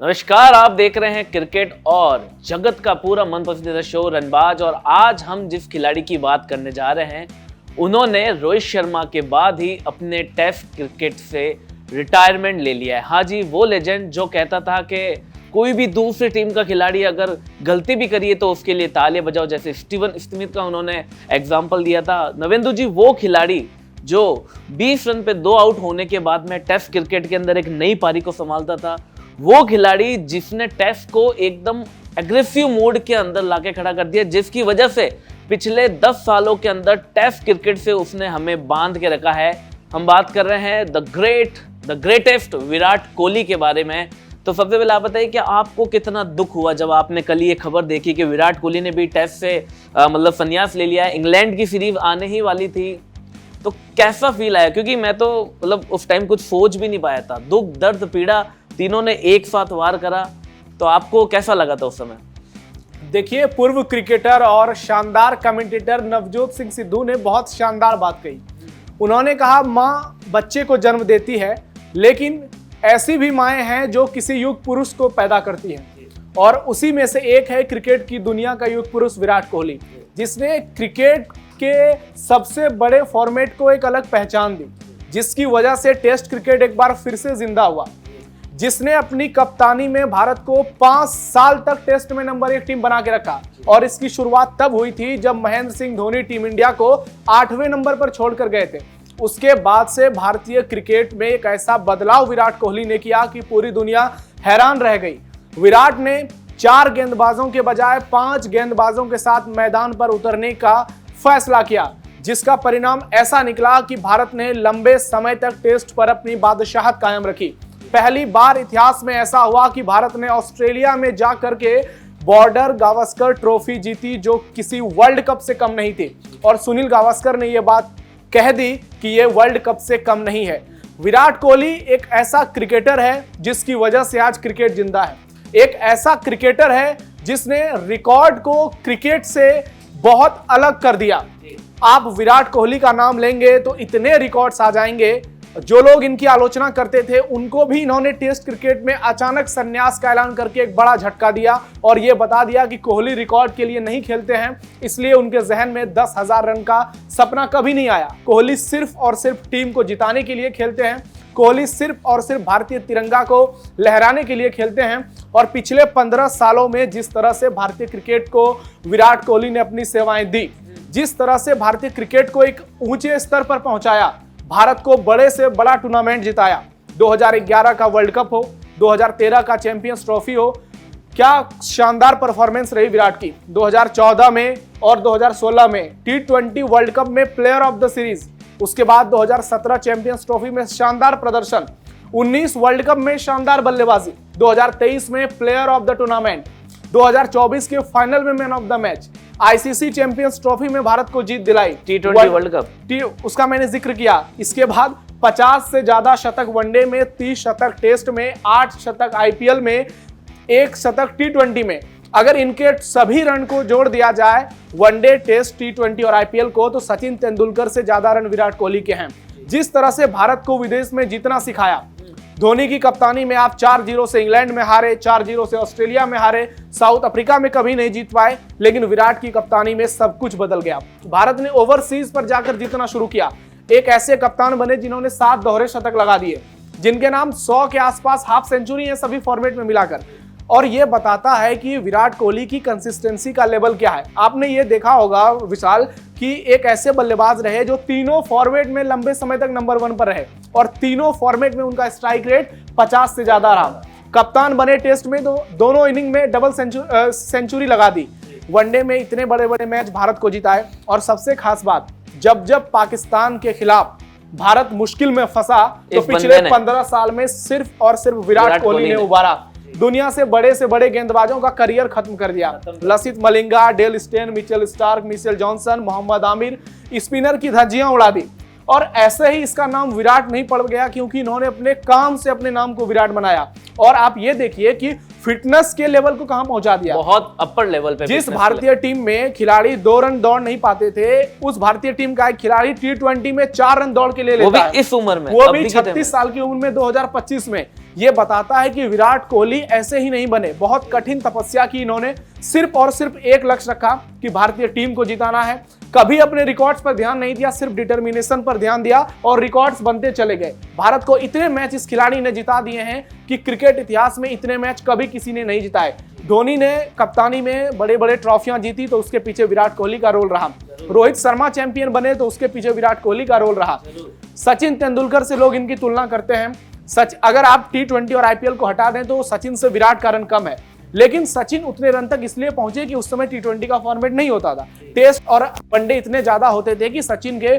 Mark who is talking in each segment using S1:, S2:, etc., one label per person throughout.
S1: नमस्कार, आप देख रहे हैं क्रिकेट और जगत का पूरा मन पसंदीदा शो रनबाज। और आज हम जिस खिलाड़ी की बात करने जा रहे हैं उन्होंने रोहित शर्मा के बाद ही अपने टेस्ट क्रिकेट से रिटायरमेंट ले लिया है। हाँ जी, वो लेजेंड जो कहता था कि कोई भी दूसरी टीम का खिलाड़ी अगर गलती भी करिए तो उसके लिए तालियां बजाओ, जैसे स्टीवन स्मिथ का उन्होंने एग्जाम्पल दिया था। नवेंदु जी वो खिलाड़ी जो 20 रन पे 2 आउट होने के बाद में टेस्ट क्रिकेट के अंदर एक नई पारी को संभालता था, वो खिलाड़ी जिसने टेस्ट को एकदम एग्रेसिव मोड के अंदर लाके खड़ा कर दिया, जिसकी वजह से पिछले 10 सालों के अंदर टेस्ट क्रिकेट से उसने हमें बांध के रखा है। हम बात कर रहे हैं द ग्रेटेस्ट विराट कोहली के बारे में। तो सबसे पहले आप बताइए कि आपको कितना दुख हुआ जब आपने कल ये खबर देखी कि विराट कोहली ने भी टेस्ट से मतलब संन्यास ले लिया है। इंग्लैंड की सीरीज आने ही वाली थी, तो कैसा फील आया? क्योंकि मैं तो मतलब उस टाइम कुछ सोच भी नहीं पाया था। दुख, दर्द, पीड़ा तीनों ने एक साथ वार करा, तो आपको कैसा लगा था उस समय?
S2: देखिए, पूर्व क्रिकेटर और शानदार कमेंटेटर नवजोत सिंह सिद्धू ने बहुत शानदार बात कही। उन्होंने कहा, माँ बच्चे को जन्म देती है, लेकिन ऐसी भी माएँ हैं जो किसी युग पुरुष को पैदा करती हैं, और उसी में से एक है क्रिकेट की दुनिया का युग पुरुष विराट कोहली, जिसने क्रिकेट के सबसे बड़े फॉर्मेट को एक अलग पहचान दी, जिसकी वजह से टेस्ट क्रिकेट एक बार फिर से जिंदा हुआ, जिसने अपनी कप्तानी में भारत को 5 साल तक टेस्ट में नंबर 1 टीम बना के रखा। और इसकी शुरुआत तब हुई थी जब महेंद्र सिंह धोनी टीम इंडिया को 8वें नंबर पर छोड़कर गए थे। उसके बाद से भारतीय क्रिकेट में एक ऐसा बदलाव विराट कोहली ने किया कि पूरी दुनिया हैरान रह गई। विराट ने 4 गेंदबाजों के बजाय 5 गेंदबाजों के साथ मैदान पर उतरने का फैसला किया, जिसका परिणाम ऐसा निकला कि भारत ने लंबे समय तक टेस्ट पर अपनी बादशाहत कायम रखी। पहली बार इतिहास में ऐसा हुआ कि भारत ने ऑस्ट्रेलिया में जाकर के बॉर्डर गावस्कर ट्रॉफी जीती, जो किसी वर्ल्ड कप से कम नहीं थी। और सुनील गावस्कर ने यह बात कह दी कि यह वर्ल्ड कप से कम नहीं है। विराट कोहली एक ऐसा क्रिकेटर है जिसकी वजह से आज क्रिकेट जिंदा है। एक ऐसा क्रिकेटर है जिसने रिकॉर्ड को क्रिकेट से बहुत अलग कर दिया। आप विराट कोहली का नाम लेंगे तो इतने रिकॉर्ड्स आ जाएंगे। जो लोग इनकी आलोचना करते थे उनको भी इन्होंने टेस्ट क्रिकेट में अचानक संन्यास का ऐलान करके एक बड़ा झटका दिया और ये बता दिया कि कोहली रिकॉर्ड के लिए नहीं खेलते हैं, इसलिए उनके जहन में 10,000 रन का सपना कभी नहीं आया। कोहली सिर्फ और सिर्फ टीम को जिताने के लिए खेलते हैं। कोहली सिर्फ और सिर्फ भारतीय तिरंगा को लहराने के लिए खेलते हैं। और पिछले 15 सालों में जिस तरह से भारतीय क्रिकेट को विराट कोहली ने अपनी सेवाएं दी, जिस तरह से भारतीय क्रिकेट को एक ऊंचे स्तर पर पहुंचाया, भारत को बड़े से बड़ा टूर्नामेंट जिताया, 2011 का वर्ल्ड कप हो, 2013 का चैंपियंस ट्रॉफी हो, क्या शानदार परफॉर्मेंस रही विराट की। 2014 में और 2016 में T20 वर्ल्ड कप में प्लेयर ऑफ द सीरीज, उसके बाद 2017 चैंपियंस ट्रॉफी में शानदार प्रदर्शन, 19 वर्ल्ड कप में शानदार बल्लेबाजी, 2023 में प्लेयर ऑफ द टूर्नामेंट, 2024 के फाइनल में man of the match, ICC champions trophy में भारत को जीत दिलाई,
S1: T20 वर्ल्ड कप
S2: उसका मैंने जिक्र किया। इसके बाद 50 से ज्यादा शतक वनडे में, 30 शतक टेस्ट में, 8 शतक आईपीएल में, 1 शतक T20 में। अगर इनके सभी रन को जोड़ दिया जाए, वनडे, टेस्ट, T20 और आईपीएल को, तो सचिन तेंदुलकर से ज्यादा रन विराट कोहली के हैं। जिस तरह से भारत को विदेश में जीतना सिखाया, धोनी की कप्तानी में आप 4-0 से इंग्लैंड में हारे, 4-0 से ऑस्ट्रेलिया में हारे, साउथ अफ्रीका में कभी नहीं जीत पाए, लेकिन विराट की कप्तानी में सब कुछ बदल गया। भारत ने ओवरसीज पर जाकर जीतना शुरू किया। एक ऐसे कप्तान बने जिन्होंने 7 दोहरे शतक लगा दिए, जिनके नाम 100 के आसपास हाफ सेंचुरी है सभी फॉर्मेट में मिलाकर। और ये बताता है कि विराट कोहली की कंसिस्टेंसी का लेवल क्या है। आपने ये देखा होगा विशाल कि एक ऐसे बल्लेबाज रहे जो तीनों फॉर्मेट में लंबे समय तक नंबर 1 पर रहे, और तीनों फॉर्मेट में उनका स्ट्राइक रेट 50 से ज्यादा रहा। कप्तान बने, टेस्ट में दोनों इनिंग में डबल सेंचुरी लगा दी, वनडे में इतने बड़े बड़े मैच भारत को जिताए। और सबसे खास बात, जब पाकिस्तान के खिलाफ भारत मुश्किल में फंसा, तो पिछले 15 साल में सिर्फ और सिर्फ विराट कोहली ने उबारा। दुनिया से बड़े गेंदबाजों का करियर खत्म कर दिया। Lasith Malinga, Dale Steyn, Mitchell Starc, Mitchell Johnson, Mohammad Amir, spinner की धज्जियां उड़ा दी। और ऐसे ही इसका नाम विराट नहीं पड़ गया, क्योंकि इन्होंने अपने काम से अपने नाम को विराट बनाया। और आप ये देखिए कि फिटनेस के लेवल को कहां पहुंचा दिया,
S1: बहुत अपर लेवल पे।
S2: जिस भारतीय टीम में खिलाड़ी 2 रन दौड़ नहीं पाते थे, उस भारतीय टीम का एक खिलाड़ी T20 में 4 रन दौड़ के ले लेता है,
S1: वो भी इस उम्र में,
S2: वो भी 36 साल की उम्र में, 2025 में। ये बताता है कि विराट कोहली ऐसे ही नहीं बने। बहुत कठिन तपस्या की इन्होंने, सिर्फ और सिर्फ एक लक्ष्य रखा कि भारतीय टीम को जिताना है। कभी अपने रिकॉर्ड्स पर ध्यान नहीं दिया, सिर्फ डिटर्मिनेशन पर ध्यान दिया और रिकॉर्ड्स बनते चले गए। भारत को इतने मैच इस खिलाड़ी ने जिता दिए हैं कि क्रिकेट इतिहास में इतने मैच कभी किसी ने नहीं जिताए। धोनी ने कप्तानी में बड़े बड़े ट्रॉफियां जीती तो उसके पीछे विराट कोहली का रोल रहा। रोहित शर्मा चैंपियन बने तो उसके पीछे विराट कोहली का रोल रहा। सचिन तेंदुलकर से लोग इनकी तुलना करते हैं। अगर आप T20 और IPL को हटा दें तो सचिन से विराट का रन कम है, लेकिन सचिन उतने रन तक इसलिए पहुंचे कि उस समय T20 का फॉर्मेट नहीं होता था। टेस्ट और वनडे इतने ज्यादा होते थे कि सचिन के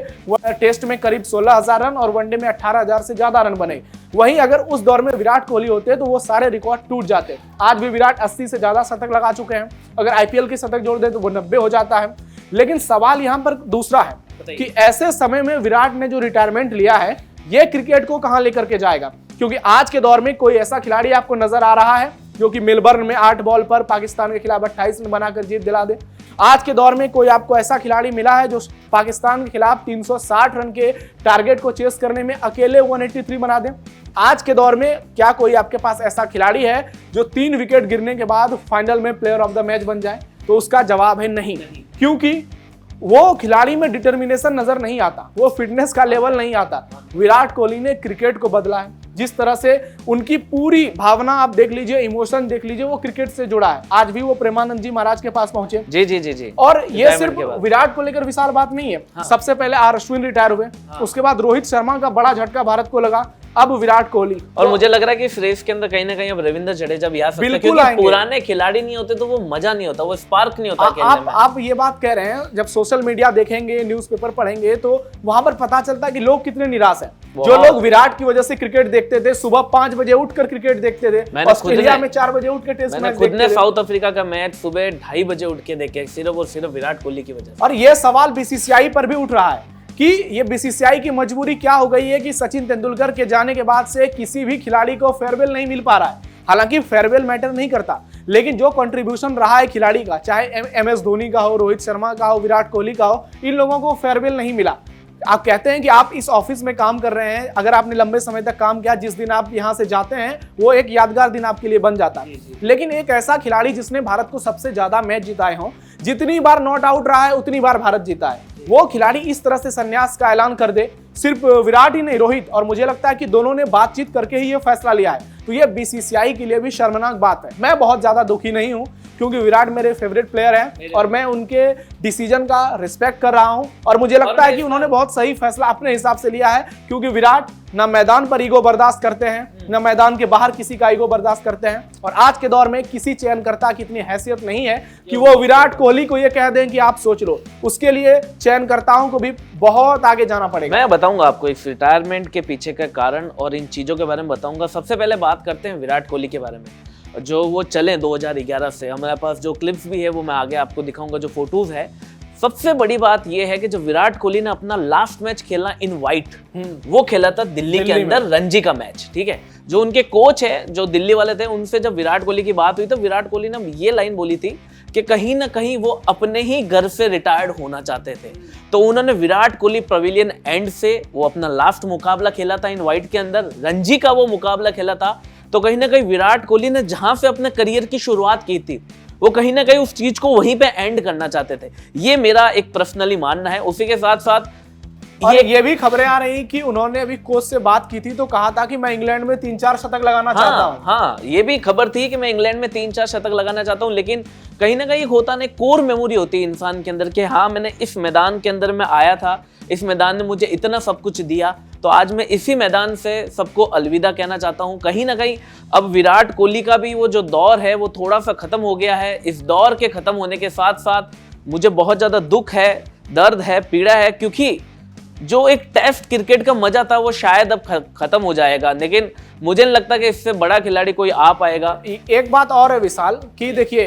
S2: टेस्ट में करीब 16,000 रन और वनडे में 18,000 से ज्यादा रन बने। वहीं अगर उस दौर में विराट कोहली होते तो वो सारे रिकॉर्ड टूट जाते। आज भी विराट 80 से ज्यादा शतक लगा चुके हैं, अगर IPL के शतक जोड़ दे तो वो 90 हो जाता है। लेकिन सवाल यहाँ पर दूसरा है कि ऐसे समय में विराट ने जो रिटायरमेंट लिया है ये क्रिकेट को कहां लेकर के जाएगा, क्योंकि आज के दौर में कोई ऐसा खिलाड़ी आपको नजर आ रहा है जो कि मेलबर्न में 8 बॉल पर पाकिस्तान के खिलाफ 28 रन बनाकर जीत दिला दे। आज के दौर में कोई आपको ऐसा खिलाड़ी मिला है जो पाकिस्तान के खिलाफ 360 रन के टारगेट को चेस करने में अकेले 183 बना दे। आज के दौर में क्या कोई आपके पास ऐसा खिलाड़ी है जो 3 विकेट गिरने के बाद फाइनल में प्लेयर ऑफ द मैच बन जाए? तो उसका जवाब है नहीं, क्योंकि वो खिलाड़ी में डिटर्मिनेशन नजर नहीं आता, वो फिटनेस का लेवल नहीं आता। विराट कोहली ने क्रिकेट को बदला है। जिस तरह से उनकी पूरी भावना आप देख लीजिए, इमोशन देख लीजिए, वो क्रिकेट से जुड़ा है। आज भी वो प्रेमानंद जी महाराज के पास पहुंचे।
S1: जी जी जी जी।
S2: और ये सिर्फ विराट को लेकर विशाल बात नहीं है। हाँ। सबसे पहले R अश्विन रिटायर हुए। हाँ। उसके बाद रोहित शर्मा का बड़ा झटका भारत को लगा, अब विराट कोहली।
S1: और मुझे लग रहा है कि इस रेस के अंदर कहीं ना कहीं अब रविंद्र जडेजा भी आ सकते हैं, क्योंकि पुराने खिलाड़ी नहीं होते तो वो मजा नहीं होता, वो स्पार्क नहीं होता खेलने में।
S2: आप ये बात कह रहे हैं, जब सोशल मीडिया देखेंगे, न्यूज़पेपर पढ़ेंगे तो वहां पर पता चलता है कि लोग कितने निराश हैं। जो लोग विराट की वजह से क्रिकेट देखते थे, सुबह 5 बजे उठकर क्रिकेट देखते थे, ऑस्ट्रेलिया में 4 बजे उठकर टेस्ट मैच देखते थे।
S1: खुद ने साउथ अफ्रीका का मैच सुबह 2:30 बजे उठ के देखे, सिर्फ और सिर्फ विराट कोहली की वजह से।
S2: और ये सवाल BCCI पर भी उठ रहा है कि ये BCCI की मजबूरी क्या हो गई है कि सचिन तेंदुलकर के जाने के बाद से किसी भी खिलाड़ी को फेयरवेल नहीं मिल पा रहा है। हालांकि फेयरवेल मैटर नहीं करता, लेकिन जो कंट्रीब्यूशन रहा है खिलाड़ी का, चाहे MS धोनी का हो, रोहित शर्मा का हो, विराट कोहली का हो, इन लोगों को फेयरवेल नहीं मिला। आप कहते हैं कि आप इस ऑफिस में काम कर रहे हैं, अगर आपने लंबे समय तक काम किया, जिस दिन आप यहां से जाते हैं वो एक यादगार दिन आपके लिए बन जाता है। लेकिन एक ऐसा खिलाड़ी जिसने भारत को सबसे ज्यादा मैच जिताए हों, जितनी बार नॉट आउट रहा है उतनी बार भारत जीता है, वो खिलाड़ी इस तरह से संन्यास का ऐलान कर दे, सिर्फ विराट ही नहीं, रोहित और मुझे लगता है कि दोनों ने बातचीत करके ही ये फैसला लिया है, तो ये BCCI के लिए भी शर्मनाक बात है। मैं बहुत ज्यादा दुखी नहीं हूं, क्योंकि विराट मेरे फेवरेट प्लेयर हैं और मैं उनके डिसीजन का रिस्पेक्ट कर रहा हूं और मुझे लगता है कि उन्होंने बहुत सही फैसला अपने हिसाब से लिया है, क्योंकि विराट ना मैदान पर ईगो बर्दाश्त करते हैं, ना मैदान के बाहर किसी का ईगो बर्दाश्त करते हैं। और आज के दौर में किसी चयनकर्ता की इतनी हैसियत नहीं है कि वो विराट कोहली को ये कह दें कि आप सोच लो। उसके लिए चयनकर्ताओं को भी बहुत आगे जाना पड़ेगा।
S1: मैं बताऊंगा आपको इस रिटायरमेंट के पीछे का कारण और इन चीजों के बारे में बताऊंगा। सबसे पहले बात करते हैं विराट कोहली के बारे में, जो वो चले 2011 से। हमारे पास जो क्लिप्स भी है वो मैं आगे आपको दिखाऊंगा, जो फोटोज है। सबसे बड़ी बात यह है कि जो विराट कोहली ने अपना लास्ट मैच खेला इन व्हाइट, वो खेला था दिल्ली के अंदर रणजी का मैच, ठीक है। जो उनके कोच है, जो दिल्ली वाले थे, उनसे जब विराट कोहली की बात हुई तो विराट कोहली ने ये लाइन बोली थी कि कहीं ना कहीं वो अपने ही घर से रिटायर्ड होना चाहते थे। तो उन्होंने विराट कोहली पवेलियन एंड से वो अपना लास्ट मुकाबला खेला था इन व्हाइट के अंदर, रणजी का वो मुकाबला खेला था। तो कहीं ना कहीं विराट कोहली ने जहां से अपने करियर की शुरुआत की थी, वो कहीं ना कहीं उस चीज को वहीं पे एंड करना चाहते थे। ये मेरा एक पर्सनली मानना है। उसी के साथ साथ
S2: ये भी खबरें आ रही कि उन्होंने अभी कोच से बात की थी तो कहा था कि मैं इंग्लैंड में 3-4 शतक लगाना चाहता हूं।
S1: हाँ, ये भी खबर थी कि मैं इंग्लैंड में 3-4 शतक लगाना चाहता हूं। लेकिन कहीं ना कहीं होता नहीं, कोर मेमोरी होती है इंसान के अंदर कि हाँ, मैंने इस मैदान के अंदर में आया था, इस मैदान ने मुझे इतना सब कुछ दिया, तो आज मैं इसी मैदान से सबको अलविदा कहना चाहता हूं। कहीं ना कहीं अब विराट कोहली का भी वो जो दौर है वो थोड़ा सा खत्म हो गया है। इस दौर के खत्म होने के साथ साथ मुझे बहुत ज्यादा दुख है, दर्द है, पीड़ा है, क्योंकि जो एक टेस्ट क्रिकेट का मजा था वो शायद अब खत्म हो जाएगा। लेकिन मुझे नहीं लगता कि इससे बड़ा खिलाड़ी कोई आ पाएगा।
S2: एक बात और है विशाल कि देखिए,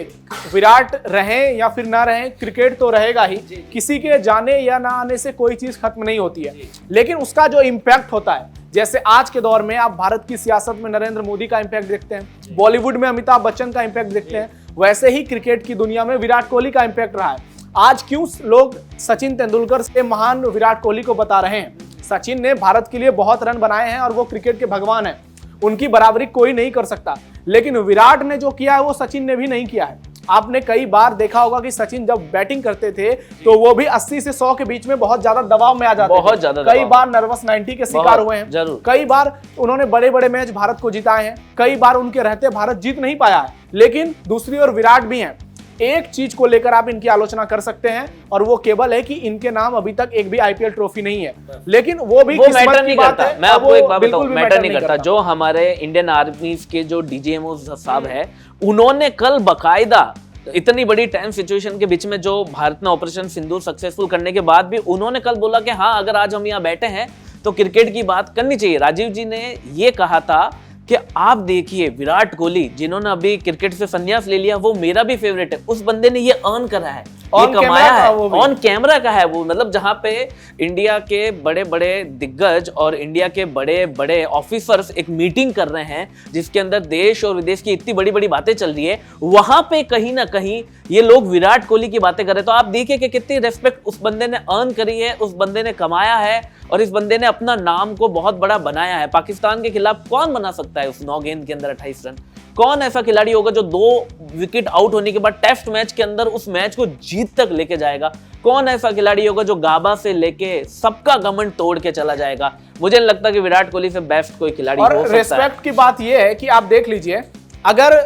S2: विराट रहें या फिर ना रहें, क्रिकेट तो रहेगा ही। किसी के जाने या ना आने से कोई चीज खत्म नहीं होती है, लेकिन उसका जो इम्पैक्ट होता है, जैसे आज के दौर में आप भारत की सियासत में नरेंद्र मोदी का इम्पैक्ट देखते हैं, बॉलीवुड में अमिताभ बच्चन का इम्पैक्ट देखते हैं, वैसे ही क्रिकेट की दुनिया में विराट कोहली का इम्पैक्ट रहा है। आज क्यों लोग सचिन तेंदुलकर से महान विराट कोहली को बता रहे हैं? सचिन ने भारत के लिए बहुत रन बनाए हैं और वो क्रिकेट के भगवान हैं। उनकी बराबरी कोई नहीं कर सकता। लेकिन विराट ने जो किया है वो सचिन ने भी नहीं किया है। आपने कई बार देखा होगा कि सचिन जब बैटिंग करते थे तो वो भी 80 से 100 के बीच में बहुत ज्यादा दबाव में आ जाते थे।
S1: बहुत ज्यादा
S2: कई बार नर्वस 90 के शिकार हुए हैं।
S1: जरूर।
S2: कई बार उन्होंने बड़े बड़े मैच भारत को जिताए हैं, कई बार उनके रहते भारत जीत नहीं पाया है। लेकिन दूसरी ओर विराट भी हैं। एक चीज को लेकर आप इनकी आलोचना कर सकते हैं और वो केवल है कि इनके नाम अभी तक एक भी आईपीएल ट्रॉफी नहीं है। लेकिन वो
S1: मैटर नहीं करता। मैं आपको एक बात बताऊं, मैटर नहीं करता। जो हमारे इंडियन आर्मी के जो डीजीएमओ साहब है, उन्होंने कल बकायदा इतनी बड़ी टाइम सिचुएशन के बीच में जो भारत ने ऑपरेशन सिंदूर सक्सेसफुल करने के बाद भी उन्होंने कल बोला कि हाँ, अगर आज हम यहाँ बैठे हैं तो क्रिकेट की बात करनी चाहिए। राजीव जी ने ये कहा था कि आप देखिए विराट कोहली जिन्होंने अभी क्रिकेट से संन्यास ले लिया, वो मेरा भी फेवरेट है। उस बंदे ने ये अर्न करा है, ये कमाया है, ऑन कैमरा का है वो। मतलब जहां पे इंडिया के बड़े बड़े दिग्गज और इंडिया के बड़े बड़े ऑफिसर्स एक मीटिंग कर रहे हैं जिसके अंदर देश और विदेश की इतनी बड़ी बड़ी बातें चल रही है, वहां पे कहीं ना कहीं ये लोग विराट कोहली की बातें कर रहे हैं। तो आप देखिए कि कितनी रेस्पेक्ट उस बंदे ने अर्न करी है, उस बंदे ने कमाया है और इस बंदे ने अपना नाम को बहुत बड़ा बनाया है। पाकिस्तान के खिलाफ कौन बना सकता है उस 9 गेंद के अंदर 28 रन? कौन ऐसा खिलाड़ी होगा जो 2 विकेट आउट होने के बाद टेस्ट मैच के अंदर उस मैच को जीत तक लेके जाएगा? कौन ऐसा खिलाड़ी होगा जो गाबा से लेके सबका घमंड तोड़ के चला जाएगा? मुझे नहीं लगता कि विराट कोहली से बेस्ट कोई खिलाड़ी हो सकता है।
S2: और रेस्पेक्ट की बात यह है कि आप देख लीजिए, अगर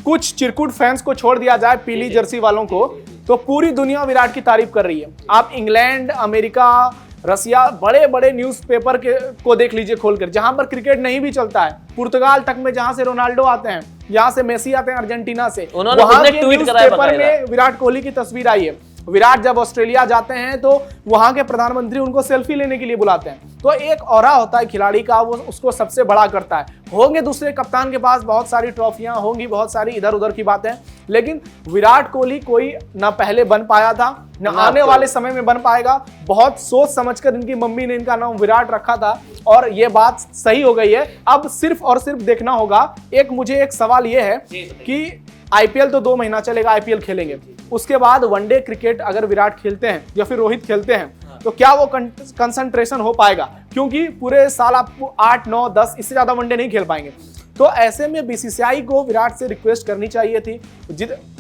S2: कुछ चिरकुट फैंस को छोड़ दिया जाए, पीली जर्सी वालों को, तो पूरी दुनिया विराट की तारीफ कर रही है। आप इंग्लैंड, अमेरिका, रसिया, बड़े बड़े न्यूज़पेपर को देख लीजिए खोलकर, जहां पर क्रिकेट नहीं भी चलता है। पुर्तगाल तक में जहां से रोनाल्डो आते हैं, यहाँ से मेसी आते हैं अर्जेंटीना से, वहां के न्यूज़पेपर में विराट कोहली की तस्वीर आई है। विराट जब ऑस्ट्रेलिया जाते हैं तो वहां के प्रधानमंत्री उनको सेल्फी लेने के लिए बुलाते हैं। तो एक ऑरा होता है खिलाड़ी का, वो उसको सबसे बड़ा करता है। होंगे दूसरे कप्तान के पास बहुत सारी ट्रॉफियां होंगी, बहुत सारी इधर उधर की बातें, लेकिन विराट कोहली कोई ना पहले बन पाया था, ना आने वाले समय में बन पाएगा। बहुत सोच समझकर इनकी मम्मी ने इनका नाम विराट रखा था और ये बात सही हो गई है। अब सिर्फ और सिर्फ देखना होगा। मुझे एक सवाल ये है कि आईपीएल तो 2 महीना चलेगा, आईपीएल खेलेंगे, उसके बाद वनडे क्रिकेट अगर विराट खेलते हैं या फिर रोहित खेलते हैं तो क्या वो कंसंट्रेशन हो पाएगा? क्योंकि पूरे साल आप 8, 9, 10 इससे ज्यादा वनडे नहीं खेल पाएंगे। तो ऐसे में बीसीसीआई को विराट से रिक्वेस्ट करनी चाहिए थी।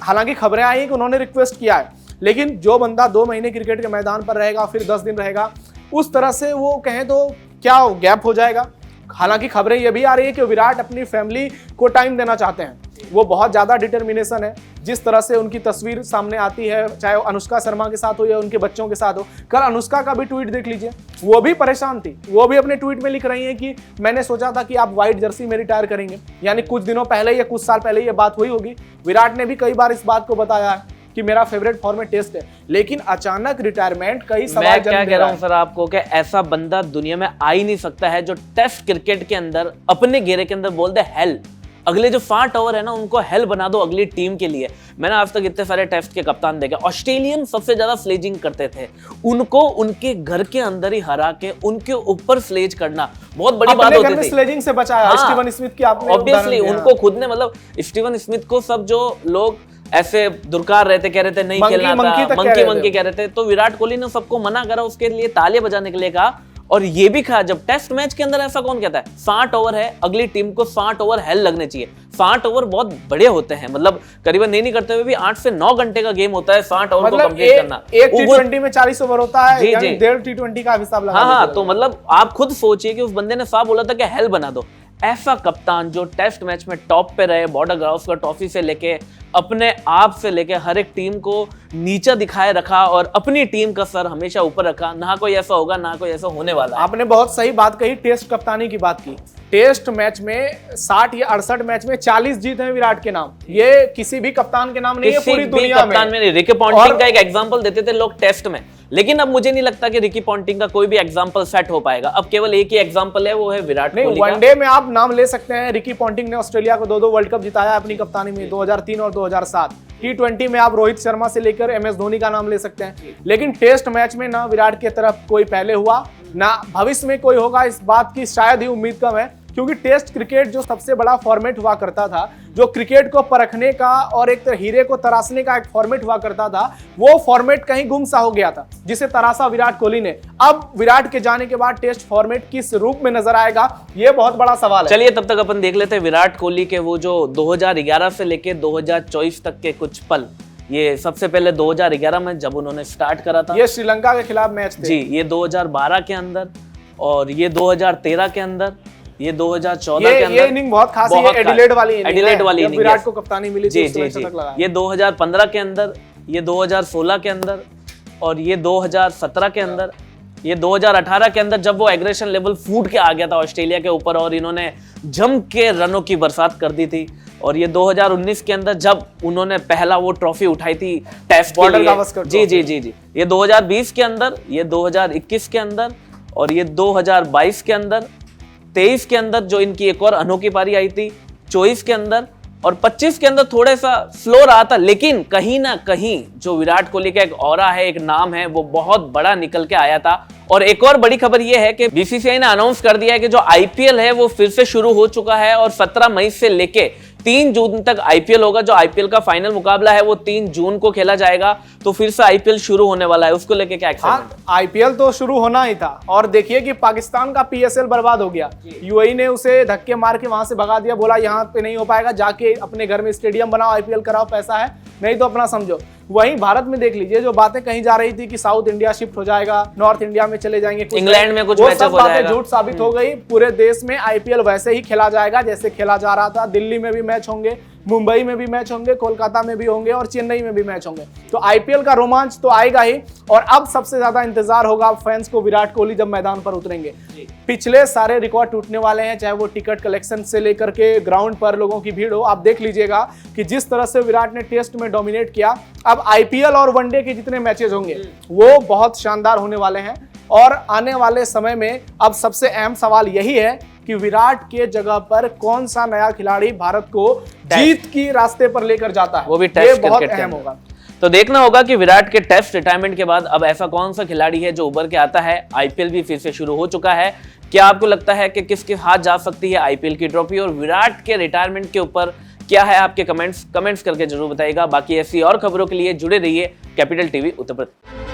S2: हालांकि खबरें आई कि उन्होंने रिक्वेस्ट किया है, लेकिन जो बंदा 2 महीने क्रिकेट के मैदान पर रहेगा, फिर 10 दिन रहेगा, उस तरह से वो कहें तो क्या गैप हो जाएगा। हालांकि खबरें ये भी आ रही है कि विराट अपनी फैमिली को टाइम देना चाहते हैं। वो बहुत ज़्यादा डिटर्मिनेशन है। जिस तरह से उनकी तस्वीर सामने आती है, चाहे वो अनुष्का शर्मा के साथ हो या उनके बच्चों के साथ हो। कल अनुष्का का भी ट्वीट देख लीजिए, वो भी परेशान थी। वो भी अपने ट्वीट में लिख रही हैं कि मैंने सोचा था कि आप व्हाइट जर्सी में रिटायर करेंगे। यानी कुछ दिनों पहले या कुछ साल पहले ये बात हुई होगी। विराट ने भी कई बार इस बात को बताया है कि मेरा फेवरेट फॉर्मेट टेस्ट है, लेकिन अचानक रिटायरमेंट कई सवाल
S1: मैं क्या कह रहा हूं सर आपको कि ऐसा बंदा दुनिया में आ ही नहीं सकता है जो टेस्ट क्रिकेट के अंदर अपने घेरे के अंदर बोल दे हेल। अगले जो 60 ओवर है ना, उनको हेल बना दो अगली टीम के लिए। मैंने आज तक इतने सारे टेस्ट के कप्तान देखे, ऑस्ट्रेलियन सबसे ज्यादा स्लेजिंग करते थे, उनको उनके घर के अंदर ही हरा के उनके ऊपर स्लेज करना बहुत बड़ी बात होती थी।
S2: स्लेजिंग से बचाया। हाँ, स्टीवन स्मिथ की आपने
S1: ऑब्वियसली उनको खुद ने, मतलब स्टीवन स्मिथ को सब जो लोग ऐसे दुरकार रहे थे, कह रहे थे नहीं खेलना था, मंकी कह रहे थे, तो विराट कोहली ने सबको मना करा, उसके लिए तालियां बजाने के लिए कहा। और ये भी कहा, जब टेस्ट मैच के अंदर ऐसा कौन कहता है, 60 ओवर है, अगली टीम को 60 ओवर हेल लगने चाहिए। 60 ओवर बहुत बड़े होते हैं, मतलब करीबन नहीं करते हुए भी 8 से 9 घंटे का गेम होता है 60 ओवर को कंप्लीट करना।
S2: एक T20 में 40 ओवर होता है, यानी 1.5 T20 का हिसाब लगा।
S1: हाँ, तो मतलब आप खुद सोचिए कि उस बंदे ने साफ बोला था कि हेल बना दो। ऐसा कप्तान जो टेस्ट मैच में टॉप पे रहे, बॉर्डर गावस्कर ट्रॉफी से लेके अपने आप से लेके हर एक टीम को नीचा दिखाए रखा और अपनी टीम का सर हमेशा ऊपर रखा। ना कोई ऐसा होगा, ना कोई ऐसा होने वाला है।
S2: आपने बहुत सही बात कही, टेस्ट कप्तानी की बात की। टेस्ट मैच में 60 या 68 मैच में 40 जीत हैं विराट के नाम। ये किसी भी कप्तान के नाम नहीं है पूरी दुनिया में।
S1: रिकी पॉन्टिंग का एक एग्जांपल देते थे लोग टेस्ट में, लेकिन अब मुझे नहीं लगता कि रिकी पॉन्टिंग का कोई भी एग्जांपल सेट हो पाएगा। अब केवल एक ही एग्जांपल है, वो है विराट कोहली का।
S2: वनडे में आप नाम ले सकते हैं, रिकी पॉन्टिंग ने ऑस्ट्रेलिया को 2 वर्ल्ड कप जिताया अपनी कप्तानी में, 2003 और 2007। T20 में आप रोहित शर्मा से लेकर MS धोनी का नाम ले सकते हैं। लेकिन टेस्ट मैच में ना विराट की तरफ कोई पहले हुआ, ना भविष्य में कोई होगा, इस बात की शायद ही उम्मीद कम है। क्योंकि टेस्ट क्रिकेट जो सबसे बड़ा फॉर्मेट हुआ करता था, जो क्रिकेट को परखने का और एक हीरे को तराशने का एक फॉर्मेट हुआ करता था, वो फॉर्मेट कहीं गुम सा हो गया था, जिसे तराशा विराट कोहली ने। अब विराट के जाने के बाद टेस्ट फॉर्मेट किस रूप में नजर आएगा, ये बहुत बड़ा सवाल है।
S1: चलिए तब तक अपन देख लेते हैं विराट कोहली के वो जो 2011 से लेके 2024 तक के कुछ पल। ये सबसे पहले 2011 में जब उन्होंने स्टार्ट करा था,
S2: ये श्रीलंका के खिलाफ मैच थे
S1: जी, ये 2012 के अंदर, और ये 2013 के अंदर, ये 2014 के अंदर।
S2: ये इनिंग बहुत खास है, एडिलेड वाली इनिंग, विराट
S1: yes।
S2: को कप्तानी मिली
S1: जी
S2: थी,
S1: जी जी, ये 2015 के अंदर, ये 2016 के अंदर, और ये 2017 के अंदर, ये 2018 के अंदर, जब वो एग्रेशन लेवल फूट के आ गया था ऑस्ट्रेलिया के ऊपर और इन्होंने जम के रनों की बरसात कर दी थी। और ये 2019 के अंदर जब उन्होंने पहला वो ट्रॉफी उठाई थी टेस्ट के लिए, जी जी जी जी, ये 2020 के अंदर, ये 2021 के अंदर, और ये 2022 के अंदर, 23 के अंदर जो इनकी एक और अनोखी पारी आई थी, 24 के अंदर, और 25 के अंदर थोड़ा सा स्लो रहा था, लेकिन कहीं ना कहीं जो विराट कोहली का एक ऑरा है, एक नाम है, वो बहुत बड़ा निकल के आया था। और एक और बड़ी खबर ये है कि बीसीसीआई ने अनाउंस कर दिया है कि जो आईपीएल है वो फिर से शुरू हो चुका है, और 17 मई से लेके 3 जून तक आईपीएल होगा। जो आईपीएल का फाइनल मुकाबला है वो 3 जून को खेला जाएगा, तो फिर से आईपीएल शुरू होने वाला है। उसको लेके क्या एक्साइटमेंट?
S2: आईपीएल तो शुरू होना ही था, और देखिए कि पाकिस्तान का पीएसएल बर्बाद हो गया। यूएई ने उसे धक्के मार के वहां से भगा दिया, बोला यहाँ पे नहीं हो पाएगा, जाके अपने घर में स्टेडियम बनाओ, आईपीएल कराओ, पैसा है, नहीं तो अपना समझो। वहीं भारत में देख लीजिए, जो बातें कहीं जा रही थी कि साउथ इंडिया शिफ्ट हो जाएगा, नॉर्थ इंडिया में चले जाएंगे,
S1: इंग्लैंड में कुछ
S2: वो
S1: मैचअप
S2: सब
S1: हो जाएगा,
S2: झूठ साबित हो गई। पूरे देश में आईपीएल वैसे ही खेला जाएगा जैसे खेला जा रहा था। दिल्ली में भी मैच होंगे, मुंबई में भी मैच होंगे, कोलकाता में भी होंगे, और चेन्नई में भी मैच होंगे। तो आईपीएल का रोमांच तो आएगा ही, और अब सबसे ज्यादा इंतजार होगा फैंस को विराट कोहली जब मैदान पर उतरेंगे। पिछले सारे रिकॉर्ड टूटने वाले हैं, चाहे वो टिकट कलेक्शन से लेकर के ग्राउंड पर लोगों की भीड़ हो। आप देख लीजिएगा कि जिस तरह से विराट ने टेस्ट में डोमिनेट किया, अब आईपीएल और वनडे के जितने मैचेस होंगे वो बहुत शानदार होने वाले हैं। और आने वाले समय में अब सबसे अहम सवाल यही है कि विराट के जगह पर कौन सा नया खिलाड़ी भारत को जीत की रास्ते पर लेकर जाता है,
S1: वो भी
S2: ये बहुत अहम होगा।
S1: तो देखना होगा कि विराट के टेस्ट रिटायरमेंट के बाद अब ऐसा कौन सा खिलाड़ी है जो उभर के आता है। आईपीएल भी फिर से शुरू हो चुका है। क्या आपको लगता है कि किसके हाथ जा सकती है आईपीएल की ट्रॉफी, और विराट के रिटायरमेंट के ऊपर क्या है आपके कमेंट्स करके जरूर बताइएगा। बाकी ऐसी और खबरों के लिए जुड़े रहिए कैपिटल टीवी उत्तर प्रदेश।